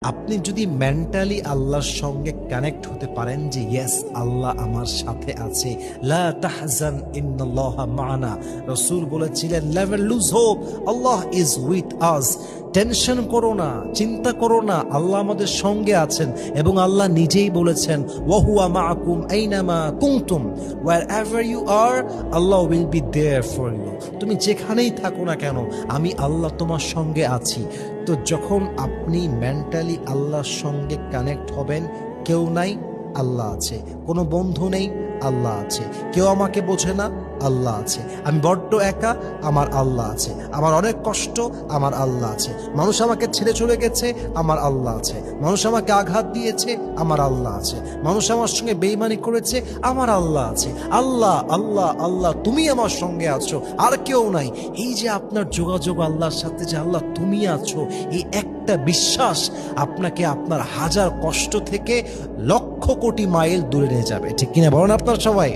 আপনি যদি মেন্টালি আল্লাহর সঙ্গে কানেক্ট হতে পারেন যে ইয়েস আল্লাহ আমার সাথে আছে, লা তাহজান ইন্নাল্লাহা মা'ানা, রাসূল বলেছিলেন never lose hope, Allah is with us. Tension করো না, চিন্তা করো না, আল্লাহ আমাদের সঙ্গে আছেন এবং আল্লাহ নিজেই বলেছেন ওয়া হুয়া মাআকুম আইনামা কুনতুম, wherever you are Allah will be there for you. তুমি যেখানেই থাকো না কেন আমি আল্লাহ তোমার সঙ্গে আছি। তো যখন আপনি মেন্টালি আল্লাহর সঙ্গে কানেক্ট হবেন, কেউ নাই, আল্লাহ আছে। কোনো বন্ধু নেই, আল্লাহ আছে। কেউ আমাকে বোঝে না, আল্লাহ আছে। আমি বড্ড একা, আমার আল্লাহ আছে। আমার অনেক কষ্ট, আমার আল্লাহ আছে। মানুষ আমাকে ছেড়ে চলে গেছে, আমার আল্লাহ আছে। মানুষ আমাকে আঘাত দিয়েছে, আমার আল্লাহ আছে। মানুষ আমার সঙ্গে বেইমানি করেছে, আমার আল্লাহ আছে। আল্লাহ আল্লাহ আল্লাহ, তুমি আমার সঙ্গে আছো, আর কেউ নাই। এই যে আপনার যোগাযোগ আল্লাহর সাথে, যে আল্লাহ তুমি আছো, এই একটা বিশ্বাস আপনাকে আপনার হাজার কষ্ট থেকে লক্ষ কোটি মাইল দূরে নিয়ে যাবে। ঠিক কিনা বলেন আপনার সবাই?